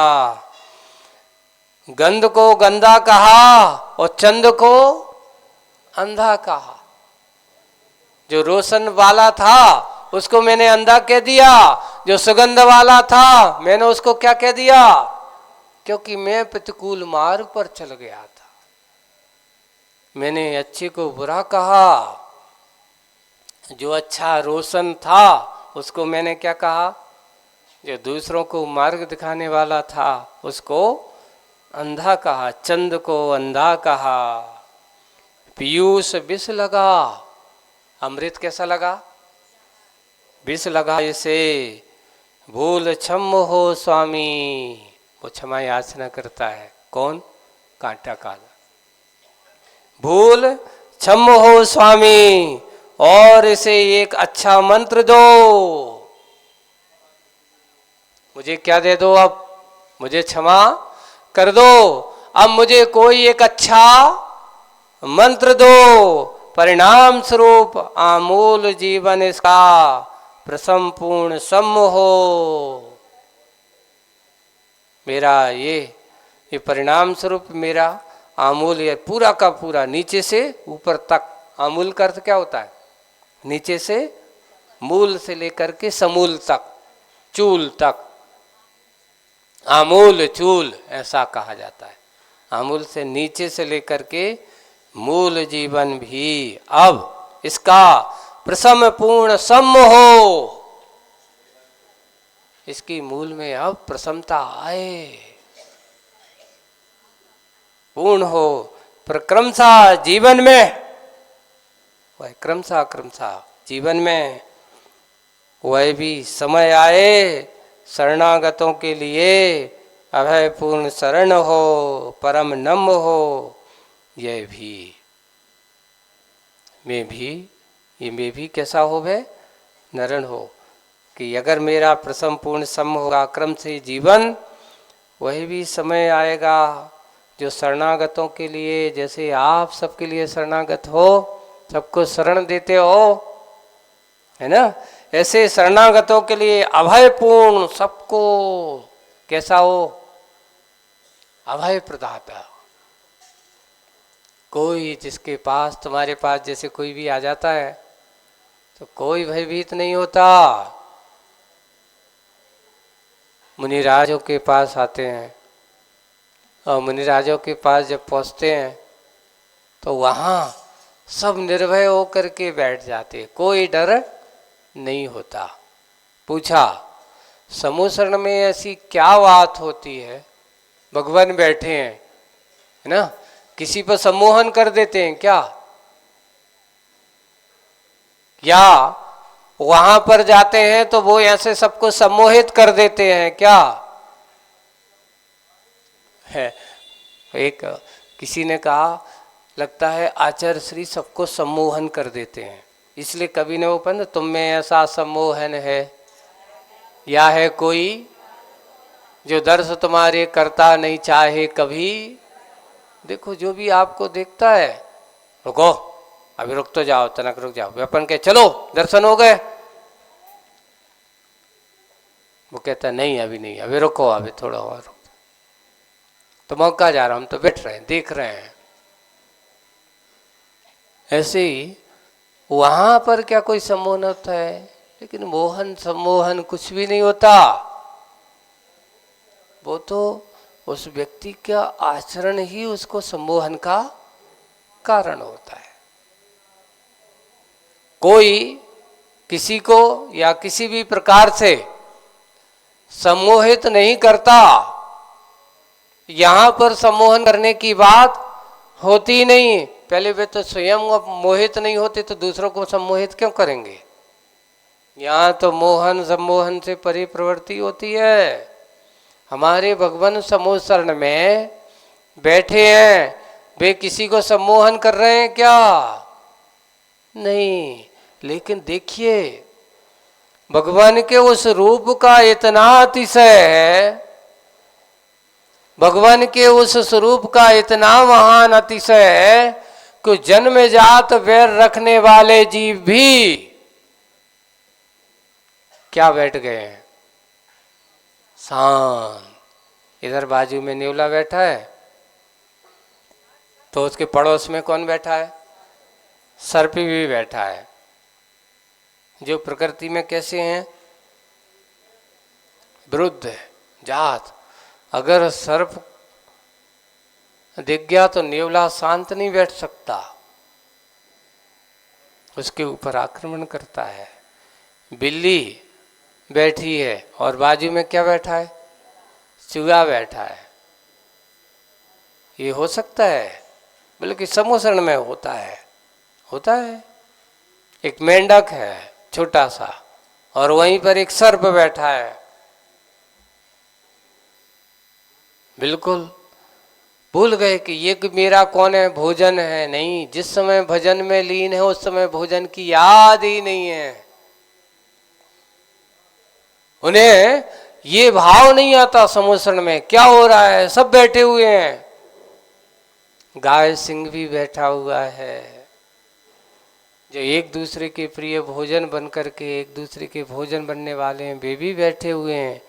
गंध को गंदा कहा और चंद को अंधा कहा। जो रोशन वाला था उसको मैंने अंधा कह दिया, जो सुगंध वाला था मैंने उसको क्या कह दिया, क्योंकि मैं प्रतिकूल मार्ग पर चल गया था। मैंने अच्छे को बुरा कहा, जो अच्छा रोशन था उसको मैंने क्या कहा, जो दूसरों को मार्ग दिखाने वाला था उसको अंधा कहा, चंद को अंधा कहा। पीयूष विष लगा, अमृत कैसा लगा, विष लगा इसे। भूल क्षम हो स्वामी, वो क्षमा याचना करता है, कौन, कांटा काला। भूल क्षम हो स्वामी, और इसे एक अच्छा मंत्र दो, मुझे क्या दे दो, अब मुझे क्षमा कर दो, अब मुझे कोई एक अच्छा मंत्र दो, परिणाम स्वरूप आमूल जीवन इसका प्रसम पूर्ण सम हो। मेरा ये परिणाम स्वरूप मेरा आमूल, ये पूरा का पूरा नीचे से ऊपर तक, आमूल का अर्थ क्या होता है? नीचे से, मूल से लेकर के समूल तक, चूल तक, आमूल चूल ऐसा कहा जाता है। आमूल से नीचे से लेकर के मूल जीवन भी अब इसका प्रसम पूर्ण सम हो, इसकी मूल में अब प्रसमता आए, पूर्ण हो। पर क्रमशः जीवन में, वह क्रमशः जीवन में वह भी समय आए शरणागतों के लिए अभय पूर्ण शरण हो, परम नम हो। यह भी मैं भी कैसा हो भय नरण हो, कि अगर मेरा प्रसम पूर्ण सम होगा क्रम से जीवन, वही भी समय आएगा जो शरणागतों के लिए, जैसे आप सबके लिए शरणागत हो, सबको शरण देते हो, है ना, ऐसे शरणागतों के लिए अभय पूर्ण, सबको कैसा हो? अभय प्रदाता। कोई जिसके पास, तुम्हारे पास जैसे कोई भी आ जाता है तो कोई भयभीत नहीं होता। मुनिराजों के पास आते हैं और मुनिराजों के पास जब पहुंचते हैं तो वहाँ सब निर्भय होकर के बैठ जाते, कोई डर नहीं होता। पूछा समूह शरण में ऐसी क्या बात होती है? भगवान बैठे हैं, है ना, किसी पर सम्मोहन कर देते हैं क्या? या वहां पर जाते हैं तो वो ऐसे सबको सम्मोहित कर देते हैं क्या? है एक किसी ने कहा, लगता है आचार्य श्री सबको सम्मोहन कर देते हैं, इसलिए कभी ने ओपन, तुम में ऐसा सम्मोहन है या है कोई जो दर्श तुम्हारे करता नहीं चाहे कभी? देखो जो भी आपको देखता है, रुको अभी रुक तो जाओ, तनक रुक जाओ, अपन के चलो दर्शन हो गए, वो कहता नहीं अभी नहीं, अभी रुको, अभी थोड़ा और रुको, तो मौका जा रहा, हम तो बैठ रहे हैं, देख रहे हैं। ऐसे ही वहां पर क्या कोई सम्मोहन होता है? लेकिन मोहन सम्मोहन कुछ भी नहीं होता, वो तो उस व्यक्ति का आचरण ही उसको सम्मोहन का कारण होता है। कोई किसी को या किसी भी प्रकार से सम्मोहित नहीं करता, यहां पर सम्मोहन करने की बात होती नहीं। पहले वे तो स्वयं मोहित नहीं होते तो दूसरों को सम्मोहित क्यों करेंगे? यहाँ तो मोहन सम्मोहन से परी प्रवृत्ति होती है। हमारे भगवान समूह शरण में बैठे हैं, वे किसी को सम्मोहन कर रहे हैं क्या? नहीं। लेकिन देखिए भगवान के उस रूप का इतना अतिशय है, भगवान के उस स्वरूप का इतना महान अतिशय है कि जन्मजात वैर रखने वाले जीव भी क्या बैठ गए हैं? शांत। इधर बाजू में नेवला बैठा है तो उसके पड़ोस में कौन बैठा है? सर्प भी बैठा है। जो प्रकृति में कैसे हैं? विरुद्ध है, जात। अगर सर्प दिख गया तो नेवला शांत नहीं बैठ सकता, उसके ऊपर आक्रमण करता है। बिल्ली बैठी है और बाजू में क्या बैठा है? चूहा बैठा है। ये हो सकता है? बल्कि समूह शरण में होता है, होता है। एक मेंढक है छोटा सा और वहीं पर एक सर्प बैठा है। बिल्कुल भूल गए कि ये मेरा कौन है, भोजन है। नहीं, जिस समय भजन में लीन है उस समय भोजन की याद ही नहीं है। उन्हें ये भाव नहीं आता समूह में क्या हो रहा है, सब बैठे हुए हैं। गाय सिंह भी बैठा हुआ है, जो एक दूसरे के प्रिय भोजन बन करके एक दूसरे के भोजन बनने वाले हैं, वे भी बैठे हुए हैं,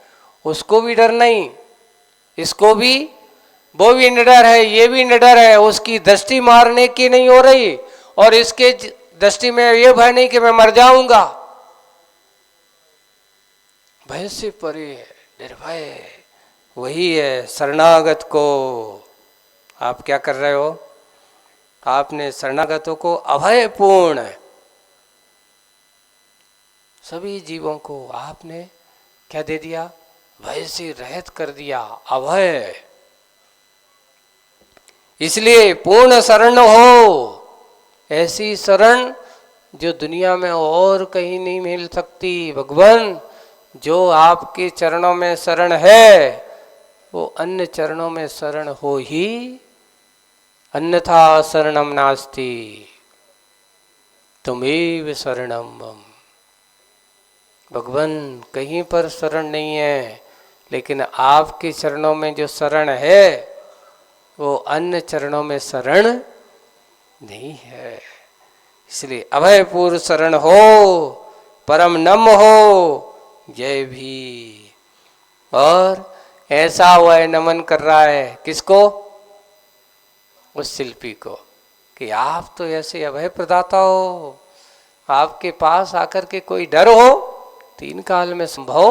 उसको भी डर नहीं, इसको भी, वो भी निडर है, ये भी निडर है, उसकी दृष्टि मारने की नहीं हो रही और इसके दृष्टि में ये भय नहीं कि मैं मर जाऊंगा। भय से परे है, निर्भय वही है। शरणागत को आप क्या कर रहे हो? आपने शरणागतों को अभयपूर्ण, सभी जीवों को आपने क्या दे दिया? भय से रहित कर दिया, अभय। इसलिए पूर्ण शरण हो, ऐसी शरण जो दुनिया में और कहीं नहीं मिल सकती। भगवान जो आपके चरणों में शरण है वो अन्य चरणों में शरण हो ही, अन्यथा शरणम नास्ति, तुमेव शरणम मम। भगवान कहीं पर शरण नहीं है, लेकिन आपके चरणों में जो शरण है वो अन्य चरणों में शरण नहीं है। इसलिए अभयपूर्व शरण हो, परम नम हो, जय भी। और ऐसा वह नमन कर रहा है किसको? उस शिल्पी को, कि आप तो ऐसे अभय प्रदाता हो, आपके पास आकर के कोई डर हो तीन काल में संभव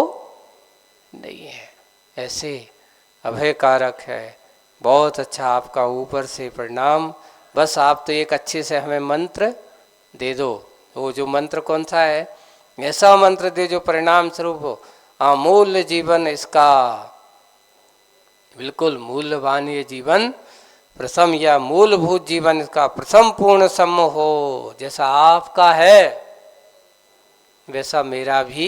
नहीं है, ऐसे अभय कारक है। बहुत अच्छा, आपका ऊपर से प्रणाम। बस आप तो एक अच्छे से हमें मंत्र दे दो। वो जो मंत्र कौन सा है? ऐसा मंत्र दे जो परिणाम स्वरूप हो, अमूल्य जीवन इसका, बिल्कुल मूल्यवान ये जीवन, प्रथम या मूलभूत जीवन इसका प्रथम पूर्ण सम हो। जैसा आपका है वैसा मेरा भी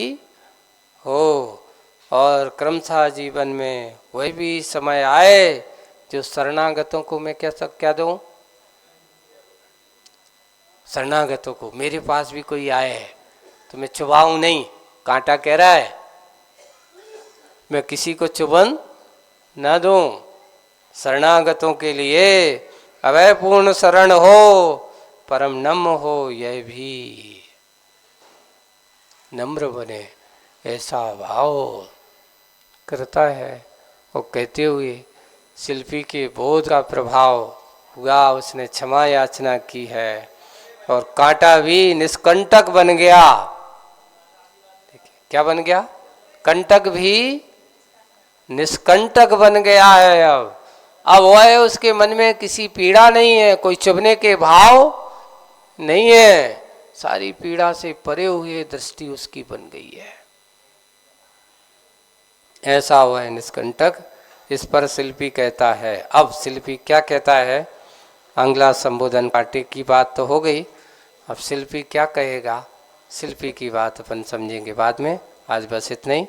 हो, और क्रमशः जीवन में वही भी समय आए जो शरणागतों को मैं क्या दूं? शरणागतों को, मेरे पास भी कोई आए तो मैं चुभाऊं नहीं। कांटा कह रहा है मैं किसी को चुभन ना दूं। शरणागतों के लिए अभयपूर्ण शरण हो, परम नम्र हो, यह भी नम्र बने, ऐसा भाव करता है। और कहते हुए शिल्पी के बोध का प्रभाव हुआ, उसने क्षमा याचना की है और कांटा भी निष्कंटक बन गया। देखिए क्या बन गया? कंटक भी निष्कंटक बन गया है। अब वह उसके मन में किसी पीड़ा नहीं है, कोई चुभने के भाव नहीं है, सारी पीड़ा से परे हुए दृष्टि उसकी बन गई है। ऐसा हुआ है निष्कंटक। इस पर शिल्पी कहता है, अब शिल्पी क्या कहता है? अगला संबोधन काटे की बात तो हो गई, अब शिल्पी क्या कहेगा? शिल्पी की बात अपन समझेंगे बाद में। आज बस इतना ही।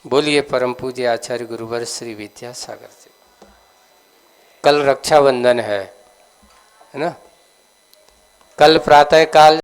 बोलिए परम पूज्य आचार्य गुरुवर श्री विद्यासागर जी। कल रक्षाबंधन है ना? कल प्रातः काल